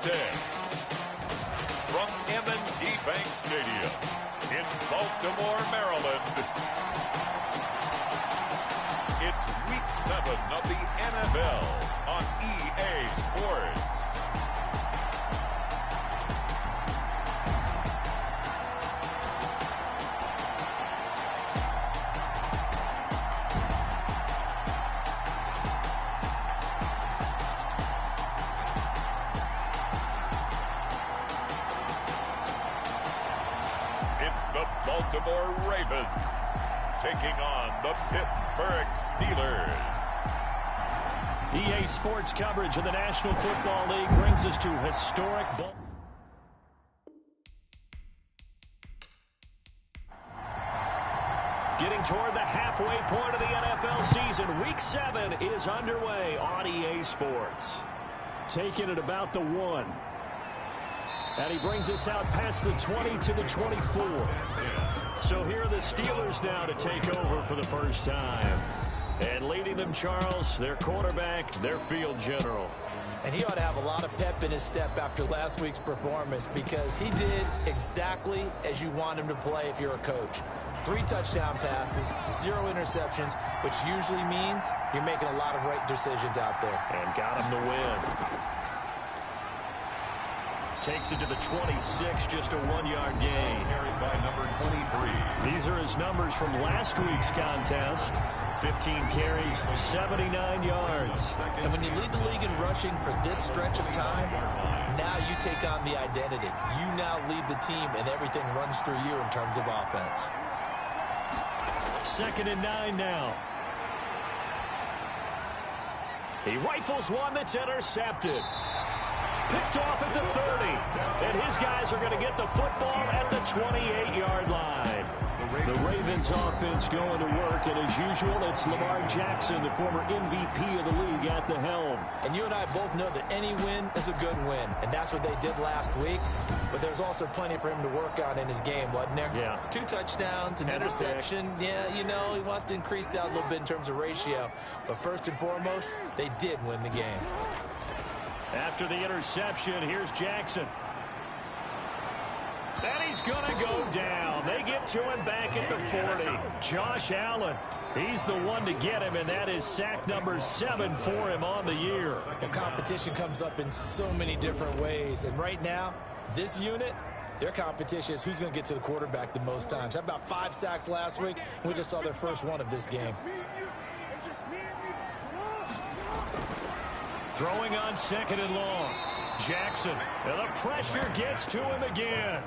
day. From M&T Bank Stadium in Baltimore, Maryland, it's Week 7 of the NFL on EA Sports. It's the Baltimore Ravens taking on the Pittsburgh Steelers. EA Sports coverage of the National Football League brings us to historic Getting toward the halfway point of the NFL season. Week 7 is underway on EA Sports. Taking it about the 1. And he brings us out past the 20 to the 24. So here are the Steelers now to take over for the first time. And leading them, Charles, their quarterback, their field general. And he ought to have a lot of pep in his step after last week's performance, because he did exactly as you want him to play if you're a coach. 3 touchdown passes, 0 interceptions, which usually means you're making a lot of right decisions out there. And got him to win. Takes it to the 26, just a 1-yard gain. Carried by number 23. These are his numbers from last week's contest. 15 carries, 79 yards. And when you lead the league in rushing for this stretch of time, now you take on the identity. You now lead the team, and everything runs through you in terms of offense. 2nd and 9 now. He rifles one that's intercepted. Picked off at the 30. And his guys are going to get the football at the 28-yard line. The Ravens offense going to work, and as usual, it's Lamar Jackson, the former MVP of the league, at the helm. And you and I both know that any win is a good win, and that's what they did last week. But there's also plenty for him to work on in his game, wasn't there? Yeah. 2 touchdowns, an interception. Yeah, you know, he wants to increase that a little bit in terms of ratio. But first and foremost, they did win the game. After the interception, here's Jackson. And he's going to go down. They get to him back at the 40. Josh Allen, he's the one to get him, and that is sack number 7 for him on the year. The competition comes up in so many different ways, and right now, this unit, their competition is who's going to get to the quarterback the most times. How about 5 sacks last week? We just saw their first one of this game. Throwing on 2nd and long. Jackson, and the pressure gets to him again.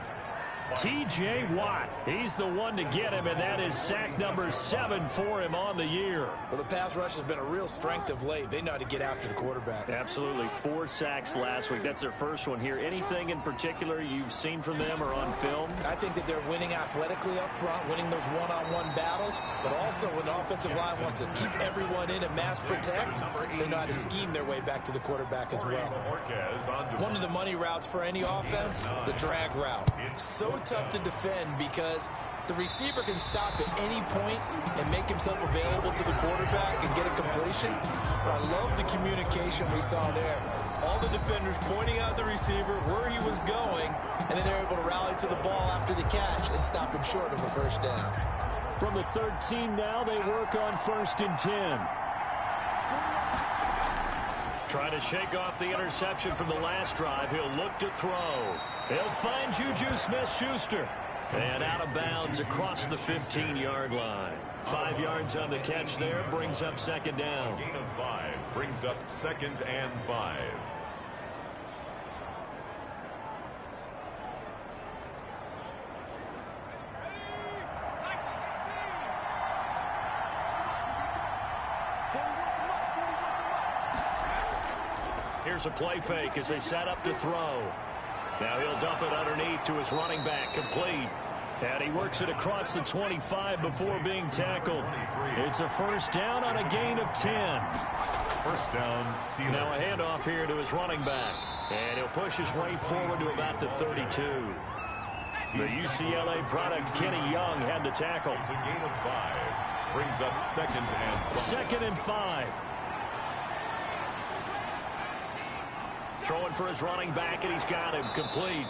T.J. Watt, he's the one to get him, and that is sack number 7 for him on the year. Well, the pass rush has been a real strength of late. They know how to get after the quarterback. Absolutely. 4 sacks last week. That's their first one here. Anything in particular you've seen from them or on film? I think that they're winning athletically up front, winning those one-on-one battles, but also when the offensive line wants to keep everyone in and mass protect, they know how to scheme their way back to the quarterback as well. One of the money routes for any offense, the drag route. So tough to defend because the receiver can stop at any point and make himself available to the quarterback and get a completion. But I love the communication we saw there. All the defenders pointing out the receiver where he was going, and then they're able to rally to the ball after the catch and stop him short of a first down. From the 13 now, they work on 1st and 10. Trying to shake off the interception from the last drive. He'll look to throw. He'll find Juju Smith-Schuster. And out of bounds across the 15-yard line. 5 yards on the catch there. Brings up 2nd down. Gain of 5 brings up 2nd and 5. Here's a play fake as they set up to throw. Now he'll dump it underneath to his running back, complete. And he works it across the 25 before being tackled. It's a first down on a gain of 10. First down, Steelers. Now a handoff here to his running back. And he'll push his way forward to about the 32. The UCLA product, Kenny Young, had the tackle. It's a gain of 5. Brings up 2nd and 5. 2nd and 5. Throwing for his running back, and he's got him complete.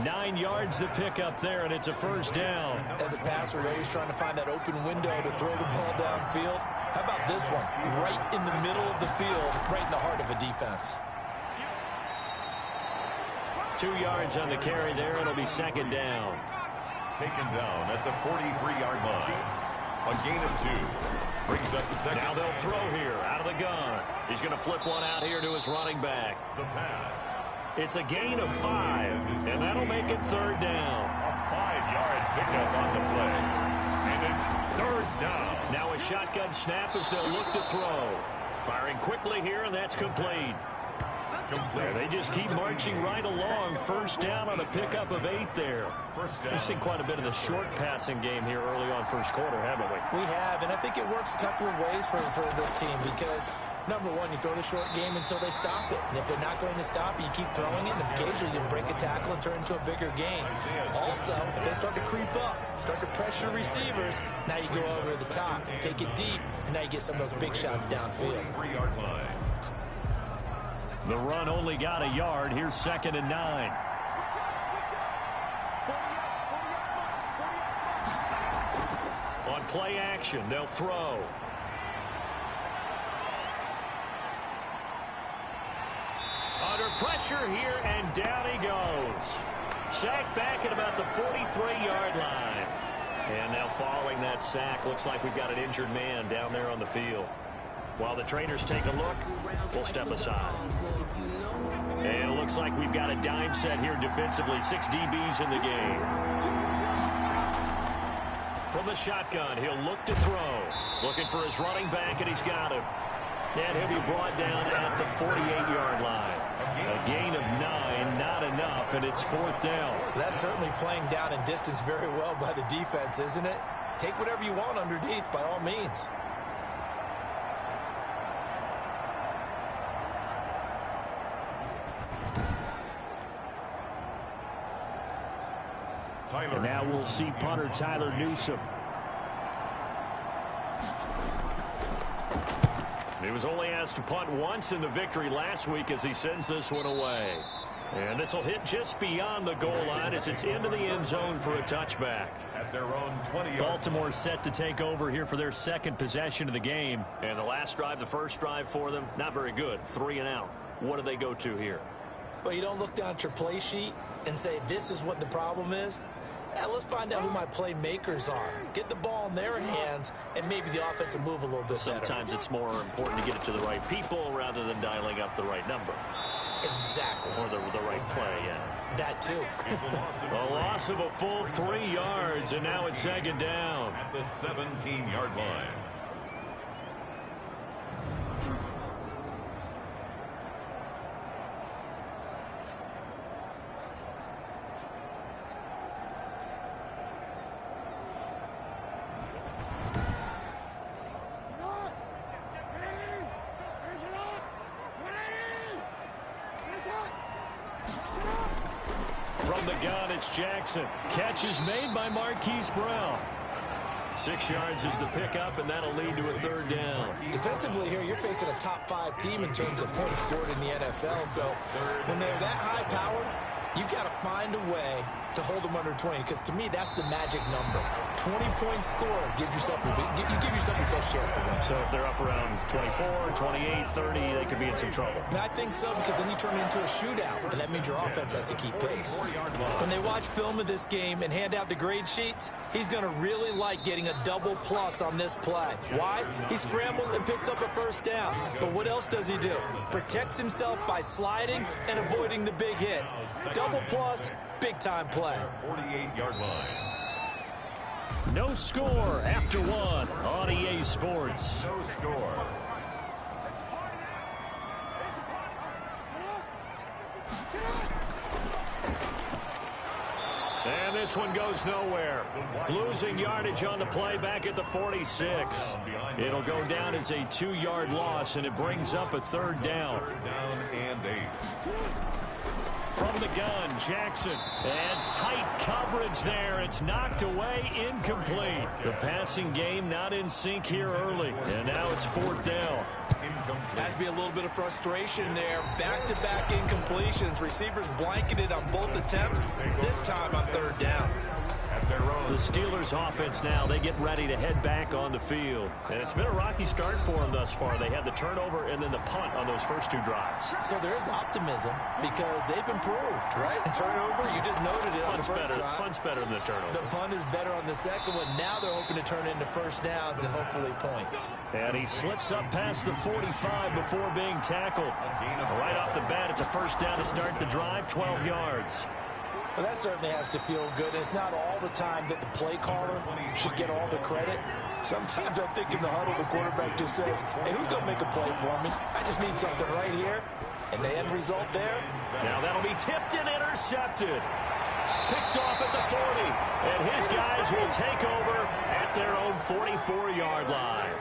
9 yards to pick up there, and it's a first down. As a passer, you're always trying to find that open window to throw the ball downfield. How about this one? Right in the middle of the field, right in the heart of a defense. 2 yards on the carry there. It'll be second down. Taken down at the 43-yard line. A gain of 2. Brings up second. Now they'll throw here out of the gun. He's going to flip one out here to his running back. The pass. It's a gain of 5, and that'll make it third down. A 5-yard pickup on the play. And it's third down. Now a shotgun snap as they'll look to throw. Firing quickly here, and that's complete. They just keep marching right along. First down on a pickup of 8 there. We've seen quite a bit of the short passing game here early on first quarter, haven't we? We have, and I think it works a couple of ways for this team because, number one, you throw the short game until they stop it. And if they're not going to stop it, you keep throwing it, and occasionally you break a tackle and turn it into a bigger gain. Also, if they start to creep up, start to pressure receivers, now you go over the top, take it deep, and now you get some of those big shots downfield. 3-yard line. The run only got a yard. Here's second and 9. On play action, they'll throw. Under pressure here, and down he goes. Sacked back at about the 43-yard line. And now following that sack, looks like we've got an injured man down there on the field. While the trainers take a look, we'll step aside. And it looks like we've got a dime set here defensively. 6 DBs in the game. From the shotgun, he'll look to throw. Looking for his running back, and he's got him. And he'll be brought down at the 48-yard line. A gain of 9, not enough, and it's fourth down. That's certainly playing down in distance very well by the defense, isn't it? Take whatever you want underneath, by all means. And now we'll see punter Tyler Newsome. He was only asked to punt once in the victory last week as he sends this one away. And this will hit just beyond the goal line as it's into the end zone for a touchback. At their own 20. Baltimore set to take over here for their second possession of the game. And the last drive, the first drive for them, not very good. 3 and out. What do they go to here? Well, you don't look down at your play sheet and say, this is what the problem is. Let's find out who my playmakers are. Get the ball in their hands, and maybe the offense will move a little bit better. Sometimes it's more important to get it to the right people rather than dialing up the right number. Exactly. Or the right play, yeah. That too. A loss of a full 3 yards, and now it's second down. At the 17-yard line. From the gun, it's Jackson. Catch is made by Marquise Brown. 6 yards is the pickup, and that'll lead to a third down. Defensively here, you're facing a top 5 team in terms of points scored in the NFL. So when they're that high-powered, you've got to find a way to hold them under 20, because to me, that's the magic number. 20-point score gives yourself you give yourself your best chance to win. So if they're up around 24, 28, 30, they could be in some trouble. And I think so, because then you turn it into a shootout, and that means your offense has to keep pace. When they watch film of this game and hand out the grade sheets, he's going to really like getting a double plus on this play. Why? He scrambles and picks up a first down. But what else does he do? Protects himself by sliding and avoiding the big hit. Double plus, big-time play. 48-yard line. No score after one on EA Sports. No score. And this one goes nowhere. Losing yardage on the play back at the 46. It'll go down as a 2-yard loss, and it brings up a third down. Third down and 8. From the gun, Jackson. And tight coverage there. It's knocked away, incomplete. The passing game not in sync here early. And now it's fourth down. Incomplete. Has to be a little bit of frustration there. Back-to-back incompletions. Receivers blanketed on both attempts, this time on third down. The Steelers offense now, they get ready to head back on the field. And it's been a rocky start for them thus far. They had the turnover and then the punt on those first two drives. So there is optimism because they've improved, right? Turnover, you just noted it on the first drive. Punt's better than the turnover. The punt is better on the second one. Now they're hoping to turn into first downs and hopefully points. And he slips up past the 45 before being tackled. Right off the bat, it's a first down to start the drive, 12 yards. Well, that certainly has to feel good. It's not all the time that the play caller should get all the credit. Sometimes I think in the huddle, the quarterback just says, hey, who's going to make a play for me? I just need something right here. And the end result there. Now that'll be tipped and intercepted. Picked off at the 40. And his guys will take over at their own 44-yard line.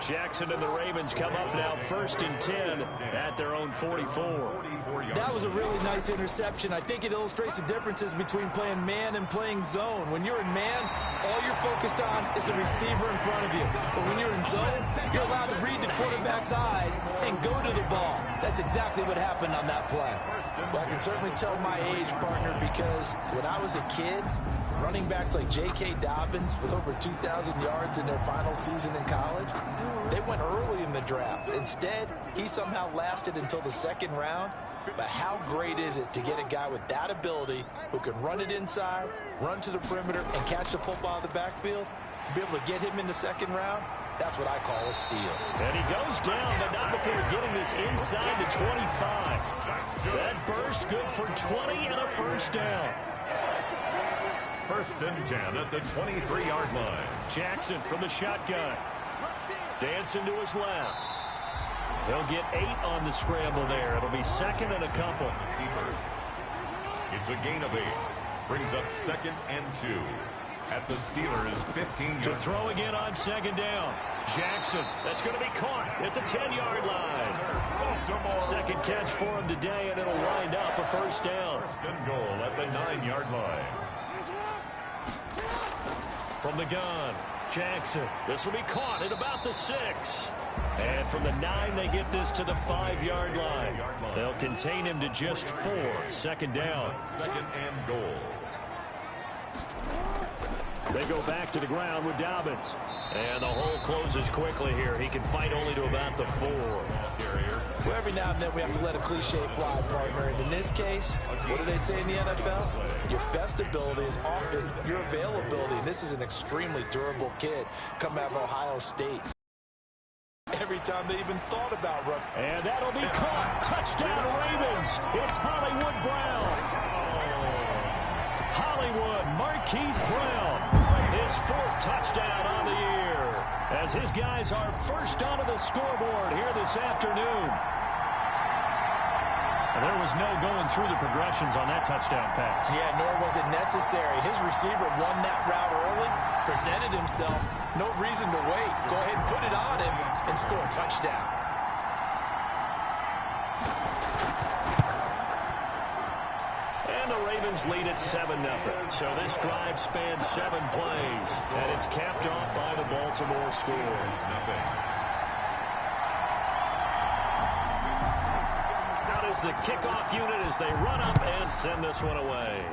Jackson and the Ravens come up now 1st and 10 at their own 44. That was a really nice interception. I think it illustrates the differences between playing man and playing zone. When you're in man, all you're focused on is the receiver in front of you. But when you're in zone, you're allowed to read the quarterback's eyes and go to the ball. That's exactly what happened on that play. Well, I can certainly tell my age, partner, because when I was a kid, running backs like J.K. Dobbins with over 2,000 yards in their final season in college, they went early in the draft. Instead, he somehow lasted until the second round. But how great is it to get a guy with that ability who can run it inside, run to the perimeter, and catch the football in the backfield? To be able to get him in the second round, that's what I call a steal. And he goes down, but not before getting this inside the 25. That burst good for 20 and a first down. 1st and 10 at the 23-yard line. Jackson from the shotgun. Dancing to his left. He'll get 8 on the scramble there. It'll be second and a couple. It's a gain of 8. Brings up 2nd and 2 at the Steelers' 15-yard line. To throw again on 2nd down. Jackson, that's going to be caught at the 10-yard line. Second catch for him today, and it'll wind up a first down. 1st and goal at the 9-yard line. From the gun, Jackson. This will be caught at about the 6. And from the 9, they get this to the 5-yard line. They'll contain him to just 4. 2nd down. 2nd and goal. They go back to the ground with Dobbins. And the hole closes quickly here. He can fight only to about the 4. Well, every now and then we have to let a cliche fly, partner. And in this case, what do they say in the NFL? Your best ability is often your availability. And this is an extremely durable kid coming out of Ohio State. Every time they even thought about running. And that'll be caught. Touchdown, Ravens. It's Hollywood Brown. Hollywood Marquise Brown. His 4th touchdown on the year. As his guys are first onto the scoreboard here this afternoon. And there was no going through the progressions on that touchdown pass. Yeah, nor was it necessary. His receiver won that route early, presented himself. No reason to wait. Go ahead and put it on him and score a touchdown. And the Ravens lead at 7-0. So this drive spans 7 plays. And it's capped off by the Baltimore score. Out is the kickoff unit as they run up and send this one away.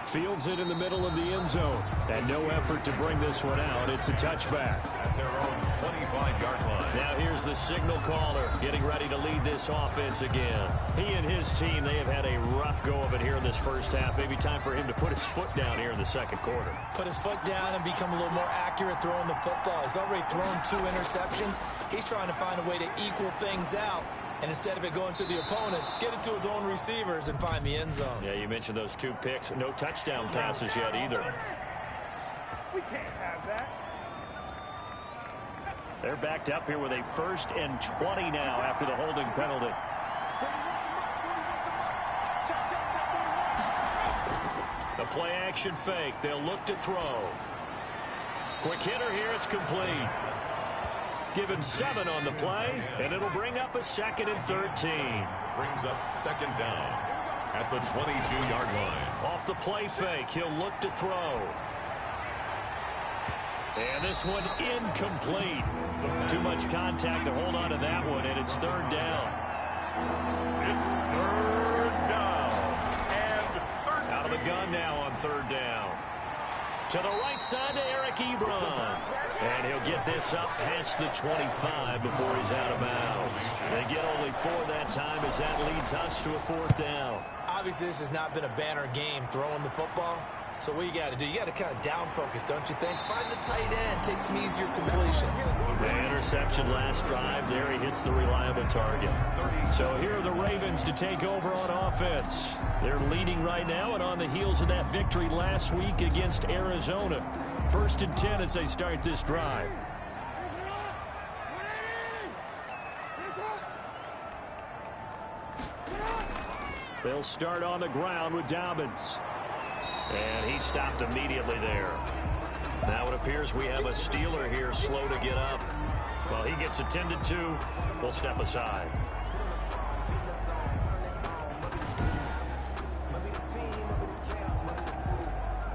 Fields it in the middle of the end zone. And no effort to bring this one out. It's a touchback. At their own 25-yard line. Now here's the signal caller getting ready to lead this offense again. He and his team, they have had a rough go of it here in this first half. Maybe time for him to put his foot down here in the second quarter. Put his foot down and become a little more accurate throwing the football. He's already thrown 2 interceptions. He's trying to find a way to equal things out. And instead of it going to the opponents, get it to his own receivers and find the end zone. Yeah, you mentioned those 2 picks. No touchdown passes yet either. We can't have that. They're backed up here with a 1st and 20 now after the holding penalty. The play action fake. They'll look to throw. Quick hitter here. It's complete. Give him 7 on the play, and it'll bring up a 2nd and 13. Brings up 2nd down at the 22-yard line. Off the play fake, he'll look to throw. And this one incomplete. Too much contact to hold on to that one, and it's third down. It's third down. And out of the gun now on third down. To the right side to Eric Ebron. And he'll get this up past the 25 before he's out of bounds. They get only 4 that time as that leads us to a fourth down. Obviously, this has not been a banner game throwing the football. So what you got to do, you got to kind of down focus, don't you think? Find the tight end, take some easier completions. The interception last drive. There he hits the reliable target. So here are the Ravens to take over on offense. They're leading right now and on the heels of that victory last week against Arizona. 1st and 10 as they start this drive. They'll start on the ground with Dobbins. And he stopped immediately there. Now it appears we have a Steeler here slow to get up. Well, he gets attended to. We'll step aside.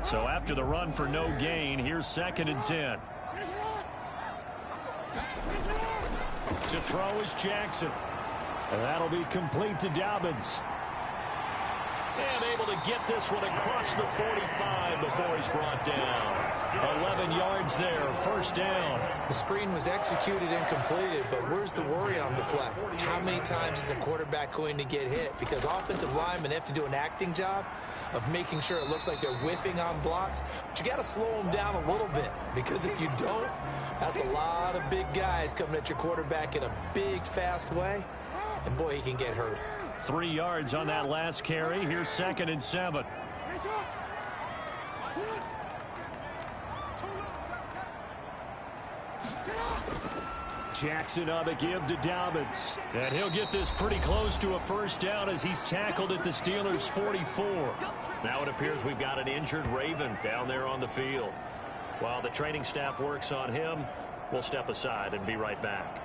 So after the run for no gain, here's 2nd and 10. To throw is Jackson. And that'll be complete to Dobbins. And able to get this one across the 45 before he's brought down. 11 yards there, 1st down. The screen was executed and completed, but where's the worry on the play? How many times is a quarterback going to get hit? Because offensive linemen have to do an acting job of making sure it looks like they're whiffing on blocks. But you got to slow them down a little bit, because if you don't, that's a lot of big guys coming at your quarterback in a big, fast way. And boy, he can get hurt. 3 yards on that last carry. Here's 2nd and 7. Jackson on the give to Dobbins. And he'll get this pretty close to a 1st down as he's tackled at the Steelers' 44. Now it appears we've got an injured Raven down there on the field. While the training staff works on him, we'll step aside and be right back.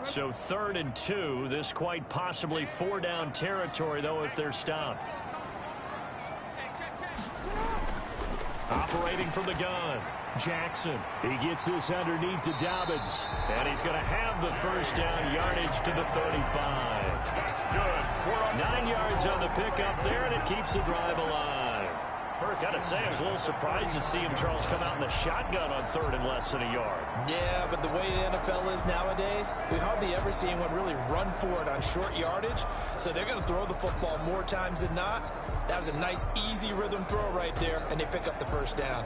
So 3rd and 2. This quite possibly 4-down territory, though, if they're stopped. Operating from the gun. Jackson. He gets this underneath to Dobbins. And he's going to have the 1st down yardage to the 35. that's good. 9 yards on the pickup there, and it keeps the drive alive. Got to say, I was a little surprised to see him, Charles, come out in the shotgun on 3rd and less than a yard. Yeah, but the way the NFL is nowadays, we hardly ever see anyone really run for it on short yardage. So they're going to throw the football more times than not. That was a nice, easy rhythm throw right there, and they pick up the 1st down.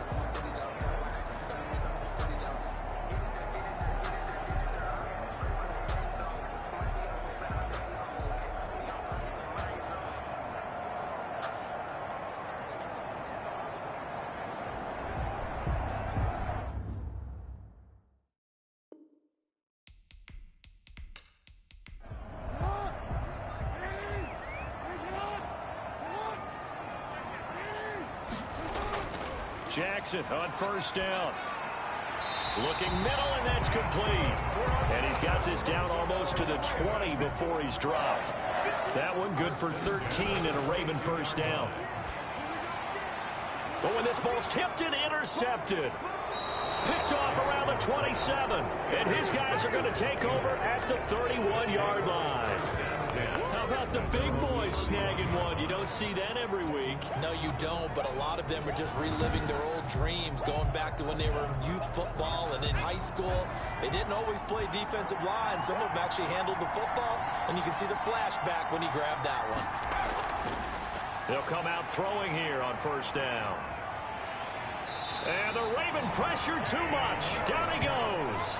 Jackson on 1st down. Looking middle, and that's complete. And he's got this down almost to the 20 before he's dropped. That one good for 13 and a Raven 1st down. But when this ball's tipped and intercepted. Picked off around the 27. And his guys are going to take over at the 31-yard line. How about the big boys snagging one? You don't see that every week. No, you don't, but a lot of them are just reliving their old dreams, going back to when they were in youth football and in high school. They didn't always play defensive line. Some of them actually handled the football, and you can see the flashback when he grabbed that one. They'll come out throwing here on 1st down. And the Raven pressure too much. Down he goes.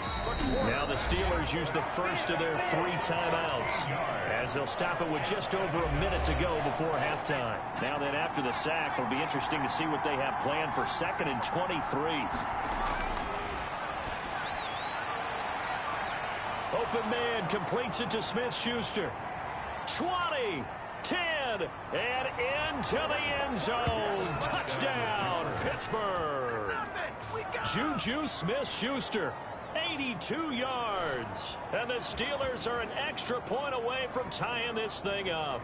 Now the Steelers use the first of their 3 timeouts as they'll stop it with just over a minute to go before halftime. Now then, after the sack, it'll be interesting to see what they have planned for 2nd and 23. Open man completes it to Smith-Schuster. 20, 10, and into the end zone. Touchdown, Pittsburgh. Juju Smith-Schuster, 82 yards. And the Steelers are an extra point away from tying this thing up.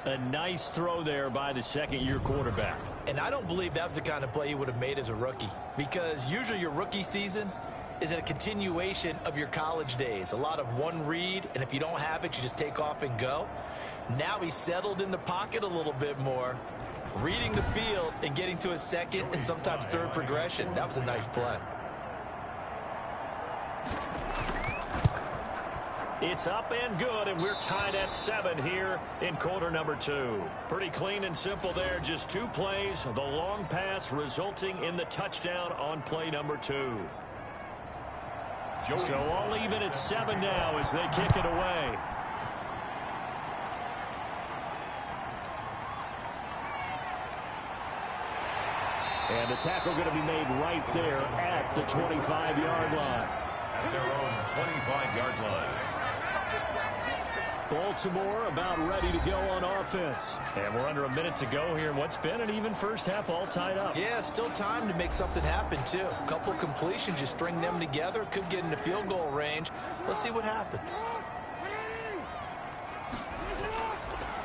A nice throw there by the second-year quarterback. And I don't believe that was the kind of play he would have made as a rookie, because usually your rookie season is a continuation of your college days. A lot of one read, and if you don't have it, you just take off and go. Now he's settled in the pocket a little bit more, reading the field and getting to his second and sometimes third progression. That was a nice play. It's up and good, and we're tied at 7 here in quarter number 2. Pretty clean and simple there. Just 2 plays. The long pass resulting in the touchdown on play number 2. So all even at 7 now as they kick it away. And the tackle going to be made right there at the 25-yard line. At their own 25-yard line. Baltimore about ready to go on offense. And we're under a minute to go here in what's been an even first half, all tied up. Yeah, still time to make something happen, too. A couple completions, you string them together, could get into field goal range. Let's see what happens.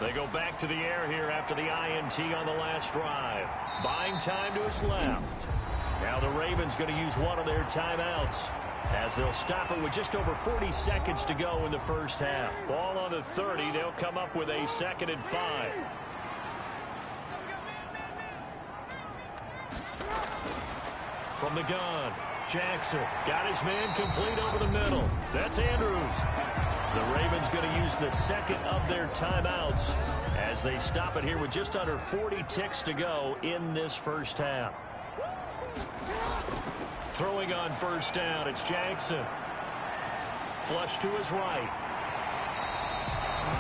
They go back to the air here after the INT on the last drive. Buying time to his left. Now the Ravens going to use one of their timeouts, as they'll stop it with just over 40 seconds to go in the first half. Ball on the 30. They'll come up with a 2nd and 5. From the gun, Jackson got his man complete over the middle. That's Andrews. The Ravens going to use the second of their timeouts as they stop it here with just under 40 ticks to go in this first half. Throwing on first down, it's Jackson. Flush to his right.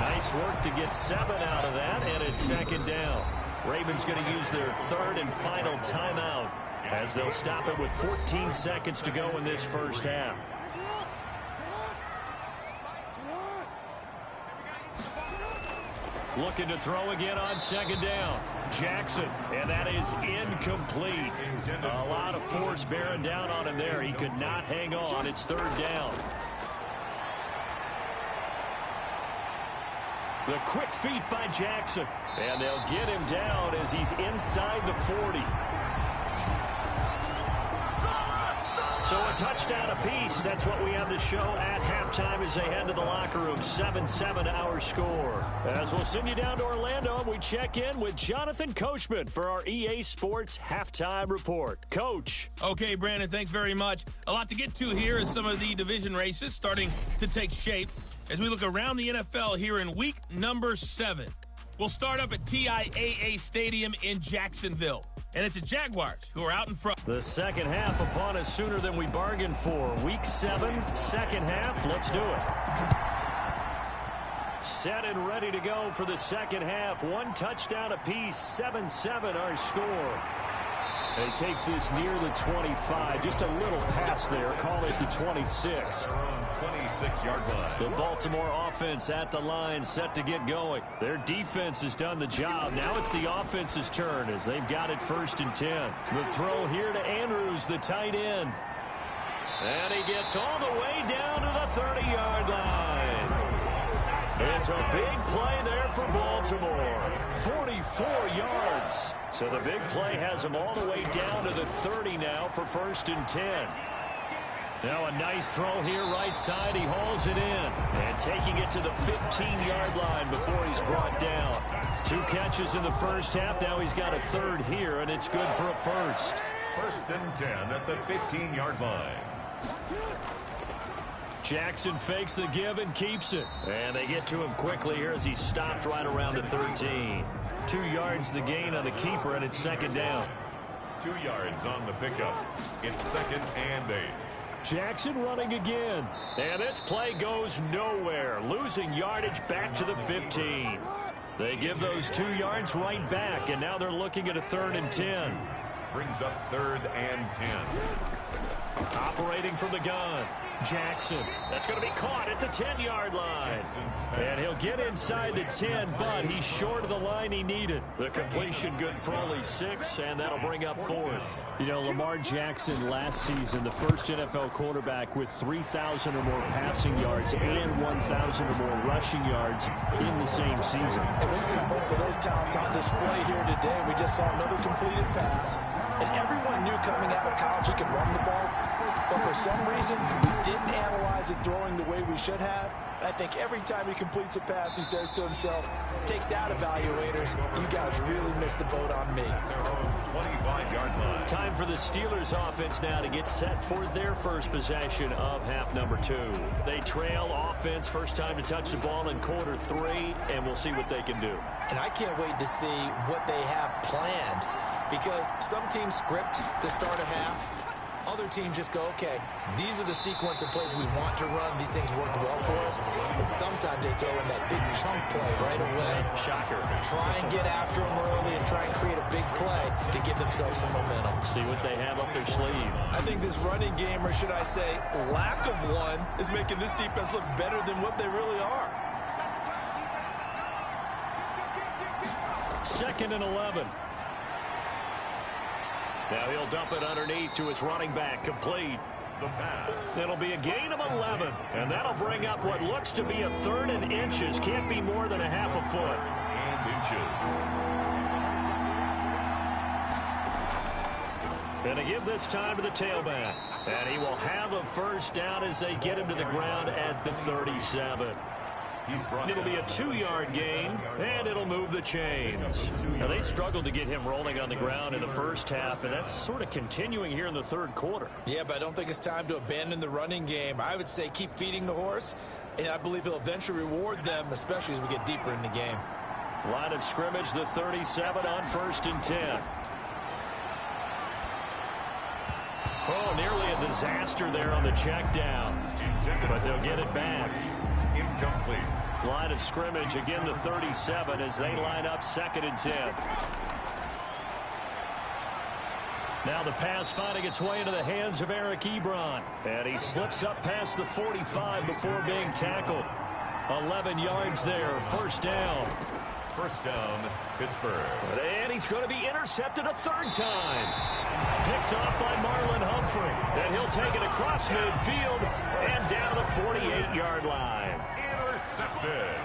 Nice work to get 7 out of that, and it's 2nd down. Ravens going to use their 3rd and final timeout as they'll stop it with 14 seconds to go in this first half. Looking to throw again on 2nd down. Jackson, and that is incomplete. A lot of force bearing down on him there. He could not hang on. It's 3rd down. The quick feet by Jackson, and they'll get him down as he's inside the 40. So a touchdown apiece. That's what we have to show at halftime as they head to the locker room. 7-7 our score. As we'll send you down to Orlando, we check in with Jonathan Coachman for our EA Sports Halftime Report. Coach. Okay, Brandon, thanks very much. A lot to get to here as some of the division races starting to take shape as we look around the NFL here in week number 7. We'll start up at TIAA Stadium in Jacksonville. And it's the Jaguars who are out in front. The second half upon us sooner than we bargained for. Week 7, second half. Let's do it. Set and ready to go for the second half. 1 touchdown apiece. 7-7 our score. He takes this near the 25. Just a little pass there. Call it the 26. 26-yard line. The Baltimore offense at the line, set to get going. Their defense has done the job. Now it's the offense's turn as they've got it 1st and 10. The throw here to Andrews, the tight end. And he gets all the way down to the 30-yard line. It's a big play there for Baltimore. 44 yards. So the big play has him all the way down to the 30 now for 1st and 10. Now a nice throw here right side. He hauls it in. And taking it to the 15-yard line before he's brought down. 2 catches in the first half. Now he's got a 3rd here, and it's good for a 1st. 1st and 10 at the 15-yard line. Jackson fakes the give and keeps it. And they get to him quickly here as he's stopped right around the 13. 2 yards the gain on the keeper, and it's 2nd down. 2 yards on the pickup. It's 2nd and 8. Jackson running again. And this play goes nowhere. Losing yardage back to the 15. They give those 2 yards right back, and now they're looking at a 3rd and 10. Brings up 3rd and 10. Operating from the gun, Jackson. That's going to be caught at the 10-yard line. And he'll get inside the 10, but he's short of the line he needed. The completion good for only 6, and that'll bring up 4th. You know, Lamar Jackson last season, the first NFL quarterback with 3,000 or more passing yards and 1,000 or more rushing yards in the same season. And we see both of those talents on display here today. We just saw another completed pass. And everyone knew coming out of college he could run the ball. But for some reason, we didn't analyze it throwing the way we should have. And I think every time he completes a pass, he says to himself, take that, evaluators. You guys really missed the boat on me. 25-yard line. Time for the Steelers offense now to get set for their first possession of half number 2. They trail offense, first time to touch the ball in quarter 3, and we'll see what they can do. And I can't wait to see what they have planned, because some teams script to start a half. Other teams just go, okay, these are the sequence of plays we want to run. These things worked well for us. And sometimes they throw in that big chunk play right away. Shocker. Try and get after them early and try and create a big play to give themselves some momentum. See what they have up their sleeve. I think this running game, or should I say lack of one, is making this defense look better than what they really are. 2nd and 11. Now he'll dump it underneath to his running back, complete. The pass. It'll be a gain of 11, and that'll bring up what looks to be a 3rd and inches. Can't be more than a half a foot. And inches. Going to give this time to the tailback. And he will have a first down as they get him to the ground at the 37. It'll be a 2-yard gain, and it'll move the chains. Now, they struggled to get him rolling on the ground in the first half, and that's sort of continuing here in the 3rd quarter. Yeah, but I don't think it's time to abandon the running game. I would say keep feeding the horse, and I believe he'll eventually reward them, especially as we get deeper in the game. Line of scrimmage, the 37 on 1st and 10. Oh, nearly a disaster there on the check down, but they'll get it back. Incomplete. Line of scrimmage, again the 37 as they line up 2nd and 10. Now the pass finding its way into the hands of Eric Ebron. And he slips up past the 45 before being tackled. 11 yards there, first down. First down, Pittsburgh. And he's going to be intercepted a 3rd time. Picked off by Marlon Humphrey. And he'll take it across midfield and down the 48-yard line. Intercepted.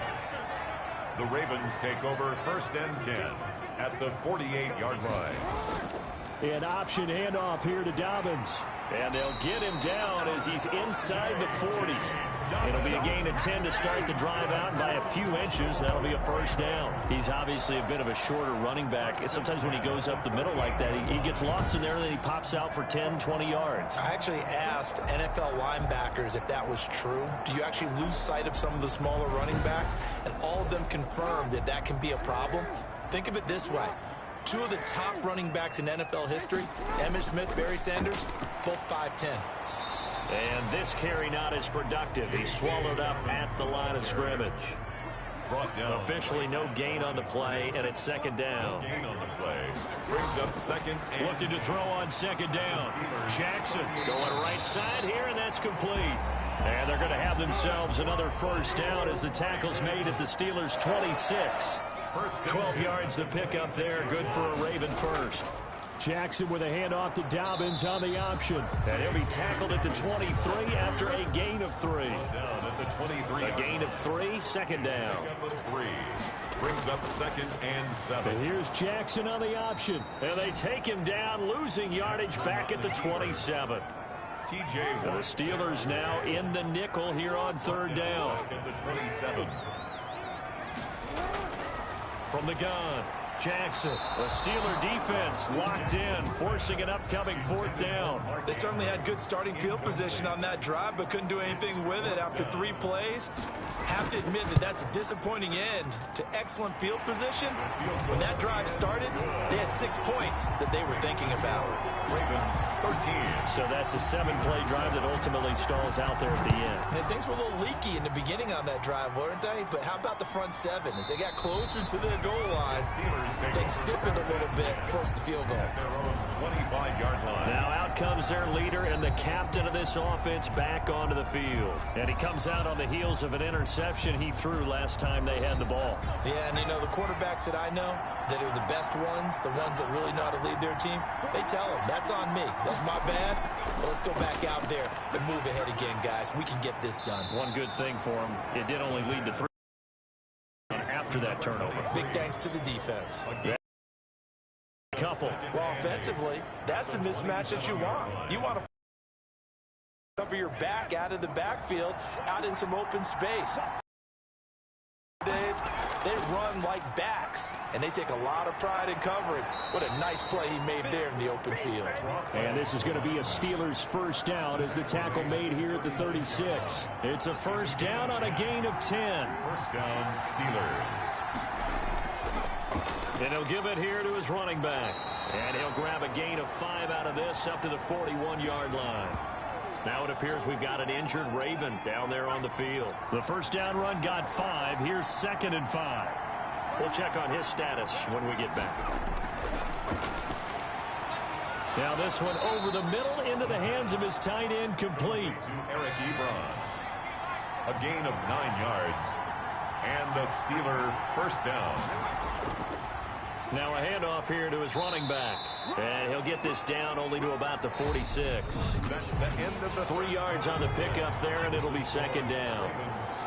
The Ravens take over 1st and 10 at the 48-yard line. An option handoff here to Dobbins. And they'll get him down as he's inside the 40. It'll be a gain of 10 to start the drive out, and by a few inches, that'll be a first down. He's obviously a bit of a shorter running back. Sometimes when he goes up the middle like that, he gets lost in there, and then he pops out for 10, 20 yards. I actually asked NFL linebackers if that was true. Do you actually lose sight of some of the smaller running backs? And all of them confirmed that that can be a problem. Think of it this way. 2 of the top running backs in NFL history, Emmitt Smith, Barry Sanders, both 5'10". And this carry not as productive. He's swallowed up at the line of scrimmage. Brought down. Officially no gain on the play, and it's 2nd down. Gain on the play. Brings up 2nd and... Looking to throw on 2nd down. Jackson going right side here, and that's complete. And they're going to have themselves another first down as the tackle's made at the Steelers' 26. 12 yards the pickup there. Good for a Raven first. Jackson with a handoff to Dobbins on the option. And he'll be tackled at the 23 after a gain of 3. Down at the 23. A gain of 3, 2nd down. 3. Brings up 2nd and 7. And here's Jackson on the option. And they take him down, losing yardage back at the 27. TJ. The Steelers now in the nickel here on 3rd down. At the 27. From the gun, Jackson. The Steeler defense locked in, forcing an upcoming 4th down. They certainly had good starting field position on that drive, but couldn't do anything with it after 3 plays. Have to admit that that's a disappointing end to excellent field position. When that drive started, they had 6 points that they were thinking about. Ravens 13. So that's a 7-play drive that ultimately stalls out there at the end. And things were a little leaky in the beginning on that drive, weren't they? But how about the front 7? As they got closer to the goal line, things stiffened a little bit, forced the field goal. 25-yard line. Now out comes their leader and the captain of this offense back onto the field. And he comes out on the heels of an interception he threw last time they had the ball. Yeah, and you know, the quarterbacks that I know that are the best ones, the ones that really know how to lead their team, they tell them, that's on me. That's my bad. But let's go back out there and move ahead again, guys. We can get this done. One good thing for him, it did only lead to 3 after that turnover. Big thanks to the defense. Couple. Well, offensively, that's the mismatch that you want. You want to cover your back out of the backfield, out in some open space. They run like backs, and they take a lot of pride in covering. What a nice play he made there in the open field. And this is going to be a Steelers first down as the tackle made here at the 36. It's a first down on a gain of 10. First down, Steelers. And he'll give it here to his running back. And he'll grab a gain of 5 out of this up to the 41-yard line. Now it appears we've got an injured Raven down there on the field. The first down run got 5. Here's 2nd and 5. We'll check on his status when we get back. Now this one over the middle into the hands of his tight end, complete. To Eric Ebron. A gain of 9 yards. And the Steeler first down. Now a handoff here to his running back. And he'll get this down only to about the 46. That's the end of the 3 yards on the pickup there, and it'll be 2nd down.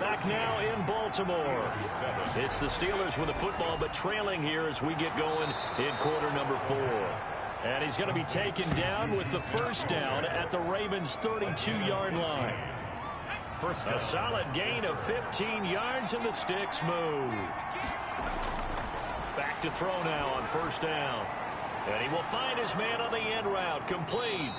Back now in Baltimore. It's the Steelers with the football, but trailing here as we get going in quarter number 4. And he's going to be taken down with the first down at the Ravens' 32-yard line. A solid gain of 15 yards, and the sticks move. Back to throw now on first down. And he will find his man on the end route, complete.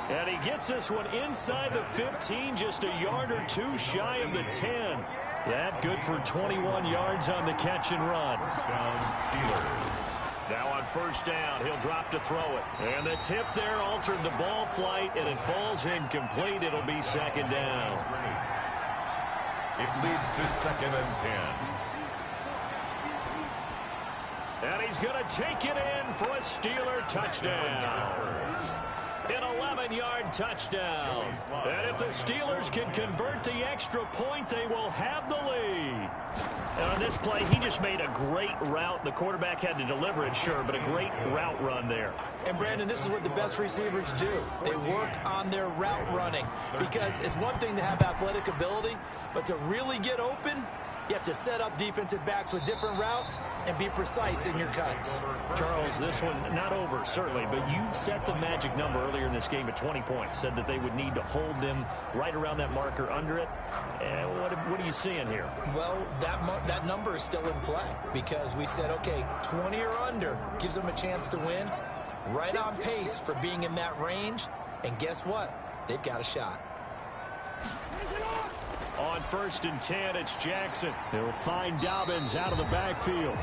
And he gets this one inside the 15, just a yard or 2 shy of the 10. That good for 21 yards on the catch and run. first down, Steelers. Now on first down, he'll drop to throw it. And the tip there altered the ball flight, and it falls incomplete. It'll be 2nd down. It leads to 2nd and 10. And he's going to take it in for a Steeler touchdown. An 11-yard touchdown. And if the Steelers can convert the extra point, they will have the lead. And on this play, he just made a great route. The quarterback had to deliver it, sure, but a great route run there. And, Brandon, this is what the best receivers do. They work on their route running, because it's one thing to have athletic ability, but to really get open, you have to set up defensive backs with different routes and be precise in your cuts. Charles, this one not over, certainly, but you set the magic number earlier in this game at 20 points, said that they would need to hold them right around that marker under it. What are you seeing here? Well, that number is still in play, because we said, okay, 20 or under gives them a chance to win. Right on pace for being in that range, and guess what? They've got a shot. On 1st and 10, it's Jackson. They'll find Dobbins out of the backfield.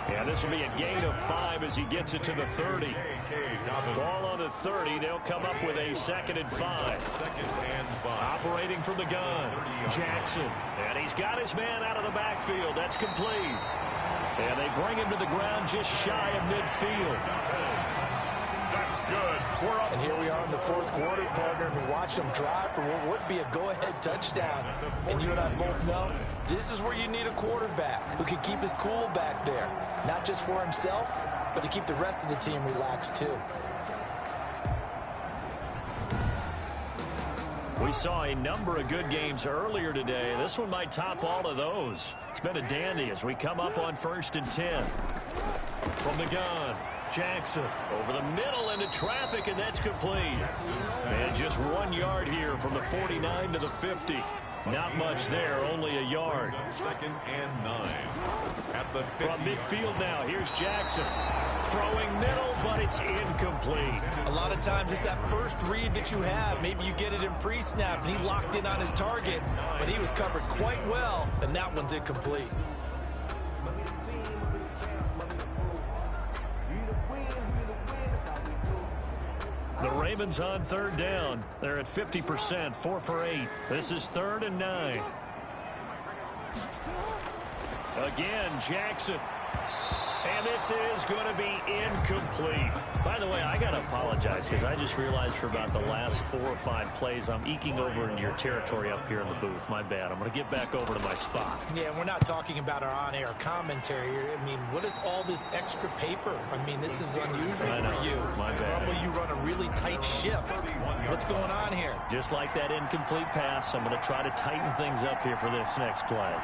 And this will be a gain of 5 as he gets it to the 30. Ball on the 30. They'll come up with a 2nd and 5. Operating from the gun, Jackson. And he's got his man out of the backfield. That's complete. And they bring him to the ground just shy of midfield. That's good. And here we are in the 4th quarter, partner, and we watch them drive for what would be a go-ahead touchdown. And you and I both know this is where you need a quarterback who can keep his cool back there, not just for himself, but to keep the rest of the team relaxed too. We saw a number of good games earlier today. This one might top all of those. It's been a dandy as we come up on 1st and 10. From the gun, Jackson over the middle into traffic, and that's complete. And just 1 yard here from the 49 to the 50. Not much there, only a yard. 2nd and 9. At the 50. From midfield now, here's Jackson. Throwing middle, but it's incomplete. A lot of times it's that first read that you have. Maybe you get it in pre-snap, and he locked in on his target, but he was covered quite well, and that one's incomplete. The Ravens on 3rd down. They're at 50%, 4 for 8. This is 3rd and 9. Again, Jackson. And this is going to be incomplete. By the way, I got to apologize because I just realized for about the last 4 or 5 plays, I'm eking over into your territory up here in the booth. My bad. I'm going to get back over to my spot. Yeah, we're not talking about our on-air commentary here. I mean, what is all this extra paper? I mean, this is unusual for you. My bad. Normally you run a really tight ship. What's going on here? Just like that incomplete pass, I'm going to try to tighten things up here for this next play.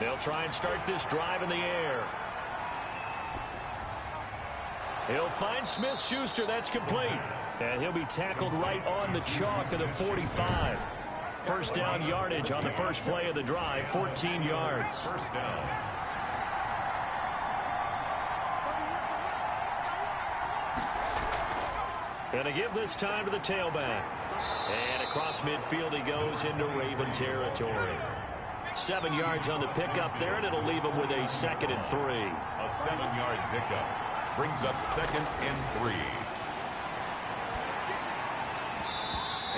They'll try and start this drive in the air. He'll find Smith-Schuster. That's complete. And he'll be tackled right on the chalk of the 45. First down yardage on the first play of the drive, 14 yards. First down. Gonna give this time to the tailback. And across midfield he goes into Raven territory. 7 yards on the pickup there, and it'll leave him with a 2nd and 3. A 7-yard pickup brings up 2nd and 3.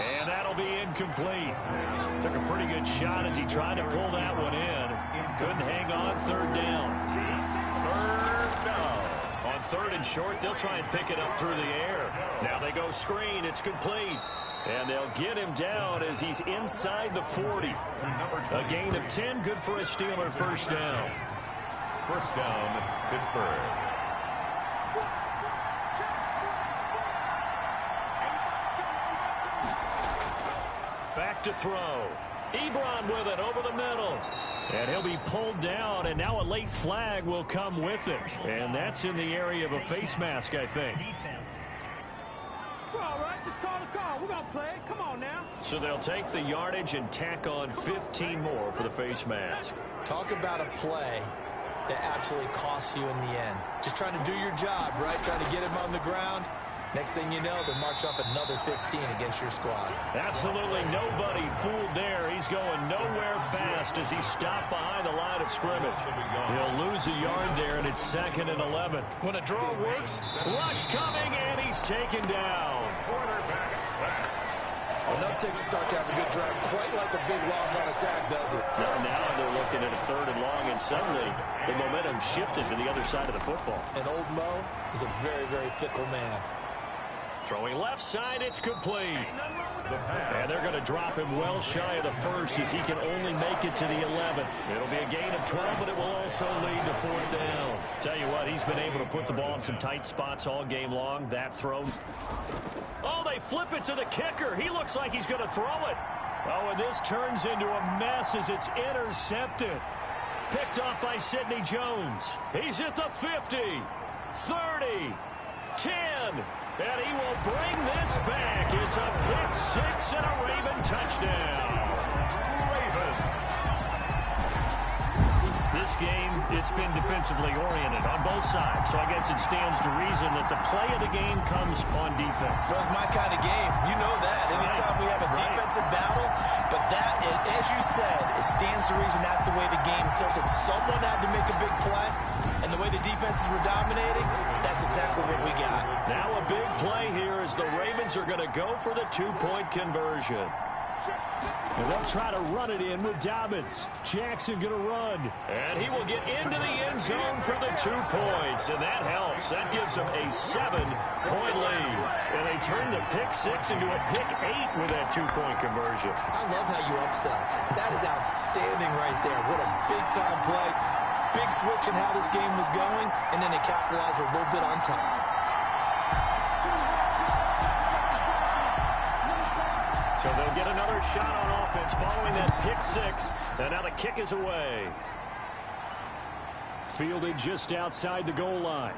And that'll be incomplete. Took a pretty good shot as he tried to pull that one in. Couldn't hang on. 3rd down. 3rd down. On 3rd and short, they'll try and pick it up through the air. Now they go screen. It's complete. And they'll get him down as he's inside the 40. A gain of 10, good for a Steeler first down. First down, Pittsburgh. Back to throw. Ebron with it over the middle. And he'll be pulled down, and now a late flag will come with it. And that's in the area of a face mask, I think. Well, all right, just call the call. We're going to play. Come on now. So they'll take the yardage and tack on 15 more for the face mask. Talk about a play that absolutely costs you in the end. Just trying to do your job, right? Trying to get him on the ground. Next thing you know, they'll march off another 15 against your squad. Absolutely nobody fooled there. He's going nowhere fast as he's stopped behind the line of scrimmage. He'll lose a yard there, and it's 2nd and 11. When a draw works, rush coming, and he's taken down. Quarterback sack. enough takes to start to have a good drive. Quite like a big loss on a sack, does it? Now they're looking at a 3rd and long, and suddenly the momentum shifted to the other side of the football. And old Mo is a very, very fickle man. Throwing left side, it's complete. And they're going to drop him well shy of the 1st as he can only make it to the 11. It'll be a gain of 12, but it will also lead to 4th down. Tell you what, he's been able to put the ball in some tight spots all game long. That throw. Oh, they flip it to the kicker. He looks like he's going to throw it. Oh, and this turns into a mess as it's intercepted. Picked off by Sidney Jones. He's at the 50, 30, 10. And he will bring this back. It's a pick 6 and a Raven touchdown. Ravens. This game, it's been defensively oriented on both sides. So I guess it stands to reason that the play of the game comes on defense. Well, it's my kind of game. You know that. Anytime we have a defensive battle. But that, as you said, it stands to reason that's the way the game tilted. Someone had to make a big play. And the way the defenses were dominating, that's exactly what we got. Now a big play here as the Ravens are going to go for the 2-point conversion. And they'll try to run it in with Dobbins. Jackson going to run. And he will get into the end zone for the 2 points. And that helps. That gives them a 7-point lead. And they turn the pick 6 into a pick 8 with that 2-point conversion. I love how you upsell. That is outstanding right there. What a big-time play. Big switch in how this game was going, and then they capitalized a little bit on top. So they'll get another shot on offense following that pick 6, and now the kick is away. Fielded just outside the goal line.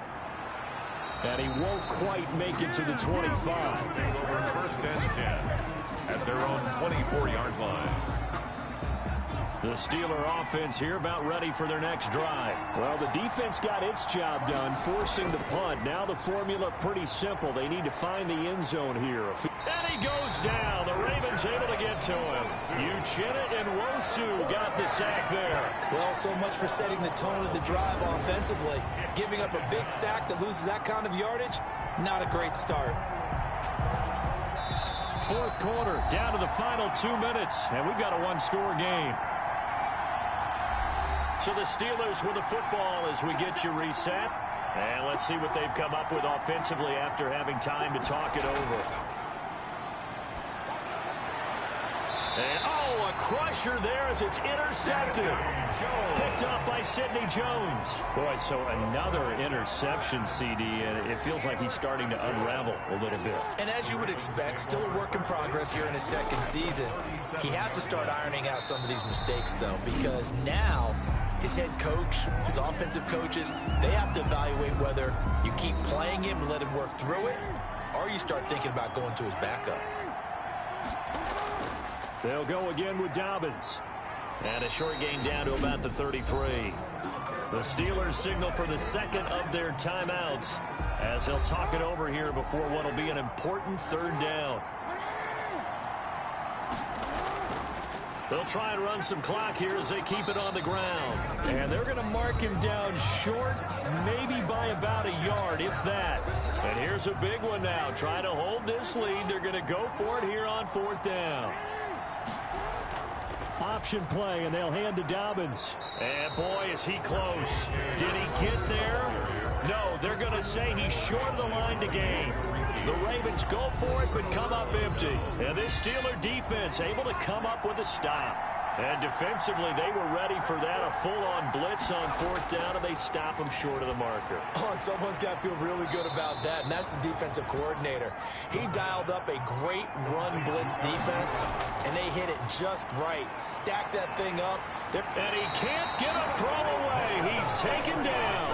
And he won't quite make it to the 25. Over 1st and 10 at their own 24-yard line. The Steeler offense here about ready for their next drive. Well, the defense got its job done, forcing the punt. Now the formula pretty simple. They need to find the end zone here. And he goes down. The Ravens able to get to him. Uchenna and Nwosu got the sack there. Well, so much for setting the tone of the drive offensively. Giving up a big sack that loses that kind of yardage, not a great start. 4th quarter, down to the final 2 minutes, and we've got a 1-score game. So the Steelers with the football as we get you reset. And let's see what they've come up with offensively after having time to talk it over. And, a crusher there as it's intercepted. Picked up by Sidney Jones. Boy, so another interception, CD, and it feels like he's starting to unravel a little bit. And as you would expect, still a work in progress here in his second season. He has to start ironing out some of these mistakes, though, because now his head coach, his offensive coaches, they have to evaluate whether you keep playing him and let him work through it, or you start thinking about going to his backup. They'll go again with Dobbins. And a short gain down to about the 33. The Steelers signal for the second of their timeouts as they'll talk it over here before what will be an important third down. They'll try and run some clock here as they keep it on the ground. And they're going to mark him down short, maybe by about a yard, if that. And here's a big one now. Trying to hold this lead. They're going to go for it here on fourth down. Option play, and they'll hand to Dobbins. And, boy, is he close. Did he get there? No, they're going to say he's short of the line to gain. The Ravens go for it, but come up empty. And this Steeler defense able to come up with a stop. And defensively, they were ready for that, a full-on blitz on fourth down, and they stop him short of the marker. Oh, and someone's got to feel really good about that, and that's the defensive coordinator. He dialed up a great run blitz defense, and they hit it just right. Stack that thing up. And he can't get a throw away. He's taken down.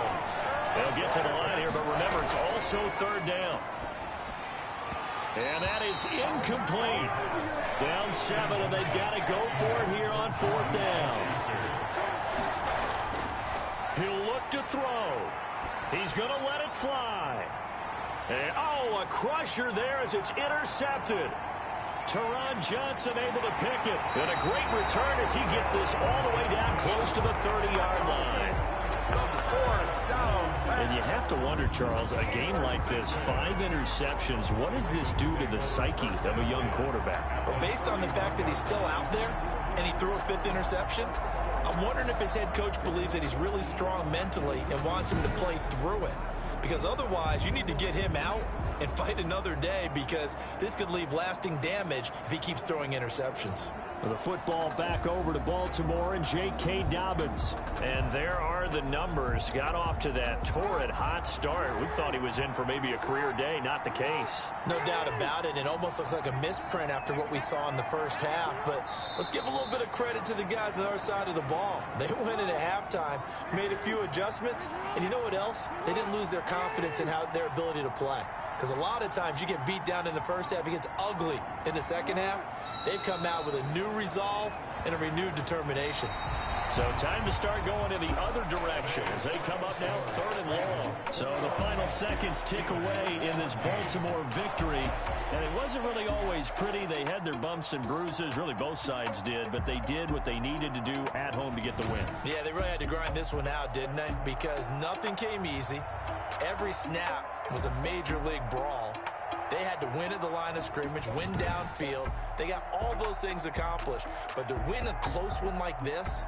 They'll get to the line here, but remember, it's also third down. And that is incomplete. Down 7, and they've got to go for it here on fourth down. He'll look to throw. He's going to let it fly. And, a crusher there as it's intercepted. Teron Johnson able to pick it. And a great return as he gets this all the way down close to the 30-yard line. And you have to wonder, Charles, a game like this, 5 interceptions, what does this do to the psyche of a young quarterback? Well, based on the fact that he's still out there and he threw a 5th interception, I'm wondering if his head coach believes that he's really strong mentally and wants him to play through it. Because otherwise, you need to get him out and fight another day, because this could leave lasting damage if he keeps throwing interceptions. The football back over to Baltimore and J.K. Dobbins. And there are the numbers. Got off to that torrid hot start. We thought he was in for maybe a career day. Not the case. No doubt about it. It almost looks like a misprint after what we saw in the first half. But let's give a little bit of credit to the guys on our side of the ball. They went in at halftime, made a few adjustments, and you know what else? They didn't lose their confidence in their ability to play. Because a lot of times you get beat down in the first half, it gets ugly in the second half. They've come out with a new resolve and a renewed determination. So time to start going in the other direction as they come up now 3rd and long. So the final seconds tick away in this Baltimore victory. And it wasn't really always pretty. They had their bumps and bruises. Really both sides did. But they did what they needed to do at home to get the win. Yeah, they really had to grind this one out, didn't they? Because nothing came easy. Every snap was a major league brawl. They had to win at the line of scrimmage, win downfield. They got all those things accomplished. But to win a close one like this,